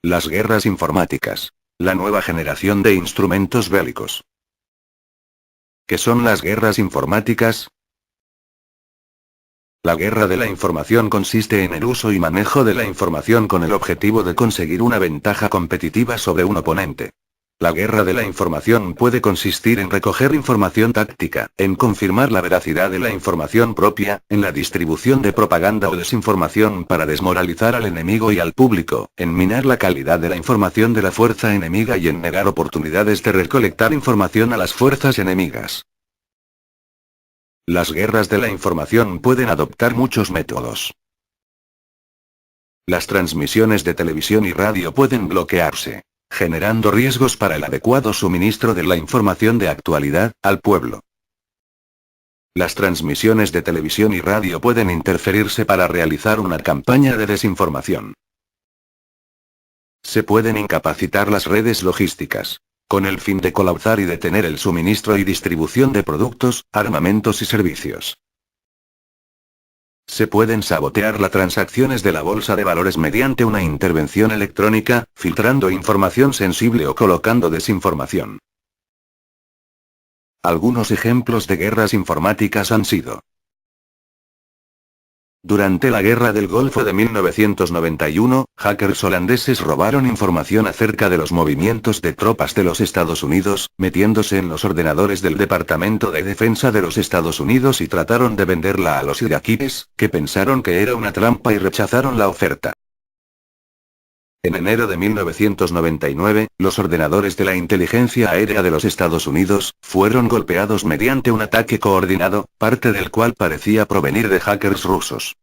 Las guerras informáticas. La nueva generación de instrumentos bélicos. ¿Qué son las guerras informáticas? La guerra de la información consiste en el uso y manejo de la información con el objetivo de conseguir una ventaja competitiva sobre un oponente. La guerra de la información puede consistir en recoger información táctica, en confirmar la veracidad de la información propia, en la distribución de propaganda o desinformación para desmoralizar al enemigo y al público, en minar la calidad de la información de la fuerza enemiga y en negar oportunidades de recolectar información a las fuerzas enemigas. Las guerras de la información pueden adoptar muchos métodos. Las transmisiones de televisión y radio pueden bloquearse, generando riesgos para el adecuado suministro de la información de actualidad al pueblo. Las transmisiones de televisión y radio pueden interferirse para realizar una campaña de desinformación. Se pueden incapacitar las redes logísticas, con el fin de colapsar y detener el suministro y distribución de productos, armamentos y servicios. Se pueden sabotear las transacciones de la bolsa de valores mediante una intervención electrónica, filtrando información sensible o colocando desinformación. Algunos ejemplos de guerras informáticas han sido: durante la Guerra del Golfo de 1991, hackers holandeses robaron información acerca de los movimientos de tropas de los Estados Unidos, metiéndose en los ordenadores del Departamento de Defensa de los Estados Unidos y trataron de venderla a los iraquíes, que pensaron que era una trampa y rechazaron la oferta. En enero de 1999, los ordenadores de la inteligencia aérea de los Estados Unidos fueron golpeados mediante un ataque coordinado, parte del cual parecía provenir de hackers rusos.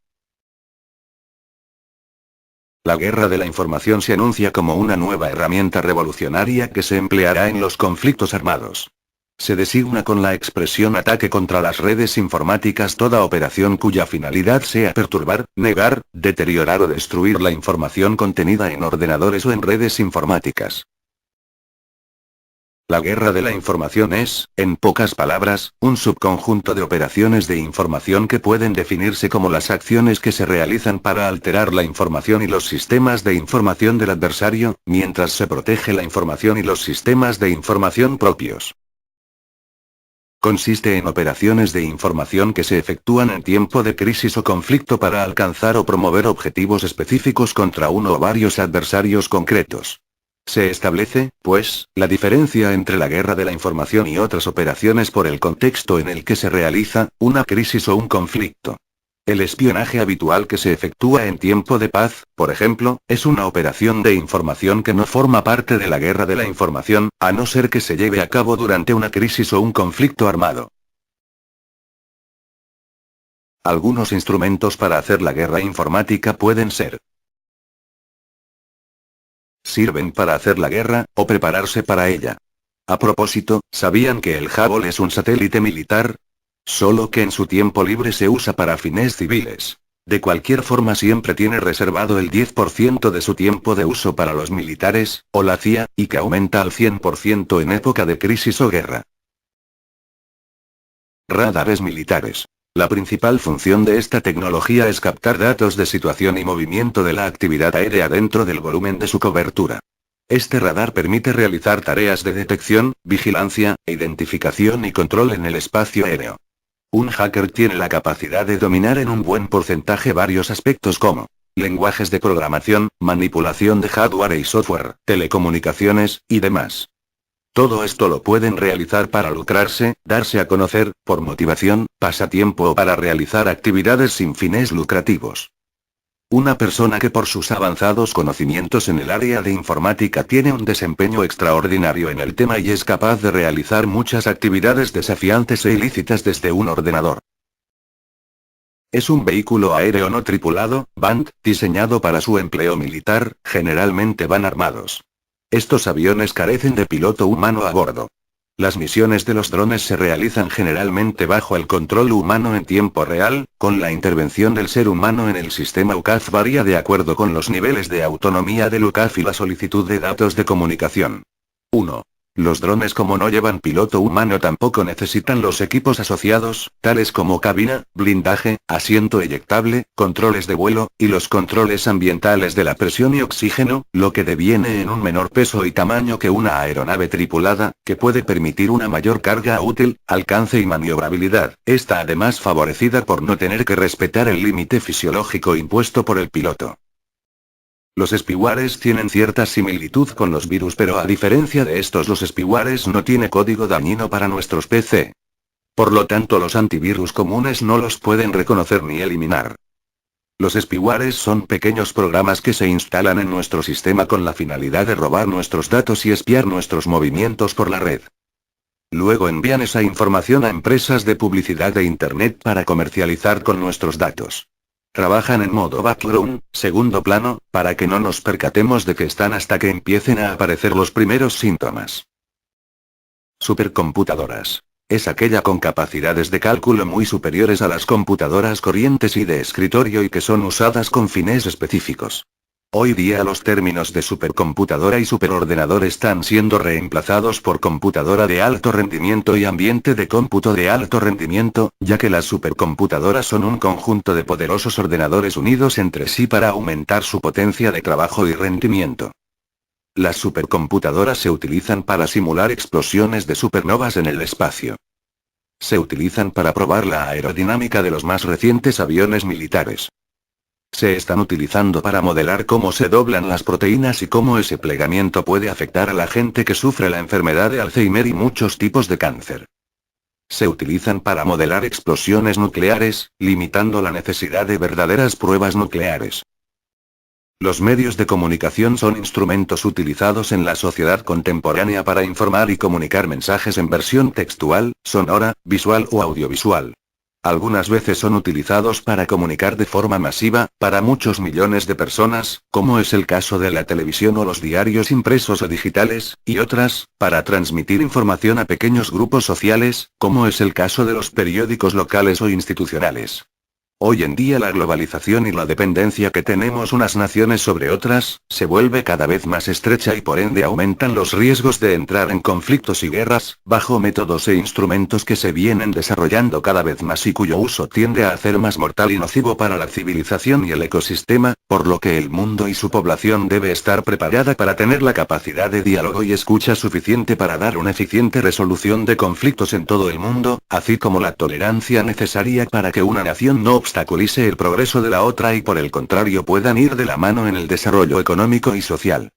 La guerra de la información se anuncia como una nueva herramienta revolucionaria que se empleará en los conflictos armados. Se designa con la expresión ataque contra las redes informáticas toda operación cuya finalidad sea perturbar, negar, deteriorar o destruir la información contenida en ordenadores o en redes informáticas. La guerra de la información es, en pocas palabras, un subconjunto de operaciones de información que pueden definirse como las acciones que se realizan para alterar la información y los sistemas de información del adversario, mientras se protege la información y los sistemas de información propios. Consiste en operaciones de información que se efectúan en tiempo de crisis o conflicto para alcanzar o promover objetivos específicos contra uno o varios adversarios concretos. Se establece, pues, la diferencia entre la guerra de la información y otras operaciones por el contexto en el que se realiza, una crisis o un conflicto. El espionaje habitual que se efectúa en tiempo de paz, por ejemplo, es una operación de información que no forma parte de la guerra de la información, a no ser que se lleve a cabo durante una crisis o un conflicto armado. Algunos instrumentos para hacer la guerra informática pueden ser: sirven para hacer la guerra, o prepararse para ella. A propósito, ¿sabían que el Hubble es un satélite militar? Solo que en su tiempo libre se usa para fines civiles. De cualquier forma siempre tiene reservado el 10% de su tiempo de uso para los militares, o la CIA, y que aumenta al 100% en época de crisis o guerra. Radares militares. La principal función de esta tecnología es captar datos de situación y movimiento de la actividad aérea dentro del volumen de su cobertura. Este radar permite realizar tareas de detección, vigilancia, identificación y control en el espacio aéreo. Un hacker tiene la capacidad de dominar en un buen porcentaje varios aspectos como lenguajes de programación, manipulación de hardware y software, telecomunicaciones, y demás. Todo esto lo pueden realizar para lucrarse, darse a conocer, por motivación, pasatiempo o para realizar actividades sin fines lucrativos. Una persona que por sus avanzados conocimientos en el área de informática tiene un desempeño extraordinario en el tema y es capaz de realizar muchas actividades desafiantes e ilícitas desde un ordenador. Es un vehículo aéreo no tripulado, BANT, diseñado para su empleo militar, generalmente van armados. Estos aviones carecen de piloto humano a bordo. Las misiones de los drones se realizan generalmente bajo el control humano en tiempo real, con la intervención del ser humano en el sistema UCAF varía de acuerdo con los niveles de autonomía del UCAF y la solicitud de datos de comunicación. 1. Los drones, como no llevan piloto humano, tampoco necesitan los equipos asociados, tales como cabina, blindaje, asiento eyectable, controles de vuelo, y los controles ambientales de la presión y oxígeno, lo que deviene en un menor peso y tamaño que una aeronave tripulada, que puede permitir una mayor carga útil, alcance y maniobrabilidad. Está además favorecida por no tener que respetar el límite fisiológico impuesto por el piloto. Los spywares tienen cierta similitud con los virus, pero a diferencia de estos, los spywares no tiene código dañino para nuestros PC. Por lo tanto, los antivirus comunes no los pueden reconocer ni eliminar. Los spywares son pequeños programas que se instalan en nuestro sistema con la finalidad de robar nuestros datos y espiar nuestros movimientos por la red. Luego envían esa información a empresas de publicidad de Internet para comercializar con nuestros datos. Trabajan en modo background, segundo plano, para que no nos percatemos de que están hasta que empiecen a aparecer los primeros síntomas. Supercomputadoras. Es aquella con capacidades de cálculo muy superiores a las computadoras corrientes y de escritorio y que son usadas con fines específicos. Hoy día los términos de supercomputadora y superordenador están siendo reemplazados por computadora de alto rendimiento y ambiente de cómputo de alto rendimiento, ya que las supercomputadoras son un conjunto de poderosos ordenadores unidos entre sí para aumentar su potencia de trabajo y rendimiento. Las supercomputadoras se utilizan para simular explosiones de supernovas en el espacio. Se utilizan para probar la aerodinámica de los más recientes aviones militares. Se están utilizando para modelar cómo se doblan las proteínas y cómo ese plegamiento puede afectar a la gente que sufre la enfermedad de Alzheimer y muchos tipos de cáncer. Se utilizan para modelar explosiones nucleares, limitando la necesidad de verdaderas pruebas nucleares. Los medios de comunicación son instrumentos utilizados en la sociedad contemporánea para informar y comunicar mensajes en versión textual, sonora, visual o audiovisual. Algunas veces son utilizados para comunicar de forma masiva, para muchos millones de personas, como es el caso de la televisión o los diarios impresos o digitales, y otras, para transmitir información a pequeños grupos sociales, como es el caso de los periódicos locales o institucionales. Hoy en día la globalización y la dependencia que tenemos unas naciones sobre otras, se vuelve cada vez más estrecha y por ende aumentan los riesgos de entrar en conflictos y guerras, bajo métodos e instrumentos que se vienen desarrollando cada vez más y cuyo uso tiende a hacer más mortal y nocivo para la civilización y el ecosistema, por lo que el mundo y su población debe estar preparada para tener la capacidad de diálogo y escucha suficiente para dar una eficiente resolución de conflictos en todo el mundo, así como la tolerancia necesaria para que una nación no obstaculice el progreso de la otra y por el contrario puedan ir de la mano en el desarrollo económico y social.